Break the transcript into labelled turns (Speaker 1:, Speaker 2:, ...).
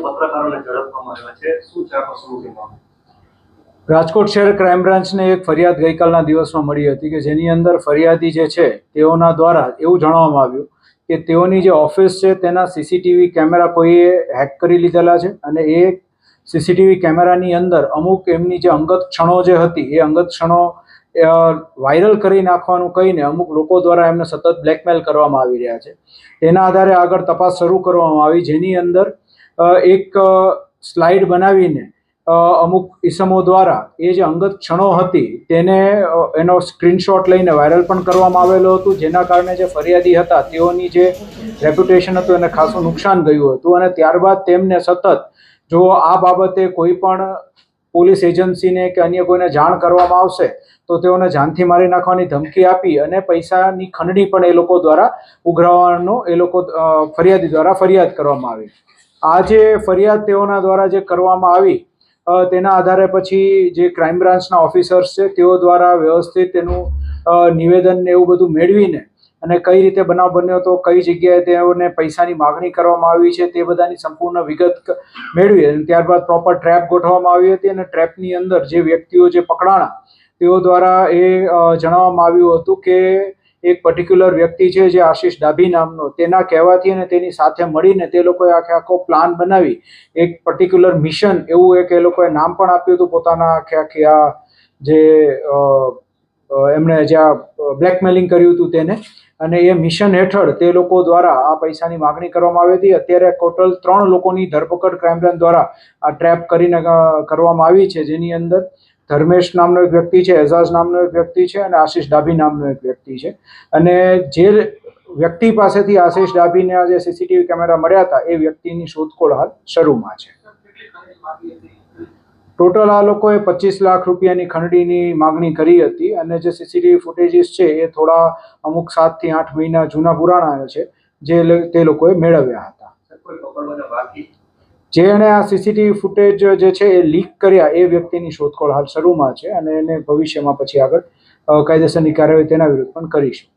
Speaker 1: પત્રકારોને ઝડપવામાં આવ્યા છે, શું છે આખો સમગ્ર મામલો?
Speaker 2: રાજકોટ શહેર ક્રાઇમ બ્રાન્ચને એક ફરિયાદ ગઈકાલના દિવસમાં મળી હતી કે જેની અંદર ફરિયાદી જે છે તેઓના દ્વારા એવું જણાવવામાં આવ્યું કે તેઓની જે ઓફિસ છે તેના સીસીટીવી કેમેરા કોઈએ હેક કરી લીધેલા છે અને એ સીસીટીવી કેમેરાની અંદર અમુક એમની જે અંગત ક્ષણો જે હતી એ અંગત ક્ષણો વાયરલ કરી નાખવાનું કહીને અમુક લોકો દ્વારા એમને સતત બ્લેકમેલ કરવામાં આવી રહ્યા છે. તેના આધારે આગળ તપાસ શરૂ કરવામાં આવી, જેની અંદર એક સ્લાઇડ બનાવીને અમુક ઇસમો દ્વારા એ જે અંગત ક્ષણો હતી તેને એનો સ્ક્રીનશોટ લઈને વાયરલ પણ કરવામાં આવેલો હતું, જેના કારણે જે ફરિયાદી હતા તેઓની જે રેપ્યુટેશન હતું એને ખાસું નુકસાન ગયું હતું. અને ત્યારબાદ તેમને સતત જો આ બાબતે કોઈ પણ પોલીસ એજન્સીને કે અન્ય કોઈને જાણ કરવામાં આવશે તો તેઓને જાનથી મારી નાખવાની ધમકી આપી અને પૈસાની ખંડણી પણ એ લોકો દ્વારા ઉઘરાવવાનો એ લોકો ફરિયાદી દ્વારા ફરિયાદ કરવામાં આવી. આ જે ફરિયાદ તેઓના દ્વારા જે કરવામાં આવી તેના આધારે પછી જે ક્રાઇમ બ્રાન્ચના ઓફિસર્સ છે તેઓ દ્વારા વ્યવસ્થિત એનું નિવેદન ને એવું બધું મેળવીને અને કઈ રીતે બનાવ બન્યો તો કઈ જગ્યાએ તેઓને પૈસાની માગણી કરવામાં આવી છે તે બધાની સંપૂર્ણ વિગત મેળવી અને ત્યારબાદ પ્રોપર ટ્રેપ ગોઠવવામાં આવી હતી. અને ટ્રેપની અંદર જે વ્યક્તિઓ જે પકડાણા તેઓ દ્વારા એ જણાવવામાં આવ્યું હતું કે એક પર્ટિક્યુલર વ્યક્તિ છે જે આશીષ ડાભી નામનો, તેના કહેવાથી અને તેની સાથે મળીને તે લોકોએ આખો પ્લાન બનાવી એક પર્ટિક્યુલર મિશન એવું એક એ લોકોએ નામ પણ આપ્યું હતું પોતાના આખી આ જે એમણે જ્યાં બ્લેકમેલિંગ કર્યું હતું તેને, અને એ મિશન હેઠળ તે લોકો દ્વારા આ પૈસાની માગણી કરવામાં આવી હતી. અત્યારે ટોટલ 3 લોકોની ધરપકડ ક્રાઇમ બ્રાન્ચ દ્વારા આ ટ્રેપ કરીને કરવામાં આવી છે, જેની અંદર ધર્મેશ નામનો એક વ્યક્તિ છે, એઝાઝ નામનો એક વ્યક્તિ છે અને આશીષ ડાભી નામનો એક વ્યક્તિ છે. અને જે વ્યક્તિ પાસેથી આશીષ ડાભીને જે સીસીટીવી કેમેરા મળ્યા હતા એ વ્યક્તિની શોધખોળ હાલ શરૂમાં છે. ટોટલ આ લોકોએ 25 લાખ રૂપિયાની ખંડણીની માગણી કરી હતી અને જે સીસીટીવી ફૂટેજીસ છે એ થોડા અમુક 7 થી 8 મહિના જૂના પુરાણા છે જે તે લોકોએ મેળવ્યા હતા. જેણે આ સીસીટીવી ફૂટેજ જે છે એ લીક કર્યા એ વ્યક્તિની શોધખોળ હાલ શરૂમાં છે અને એને ભવિષ્યમાં પછી આગળ કાયદેસરની કાર્યવાહી તેના વિરુદ્ધ પણ કરીશું.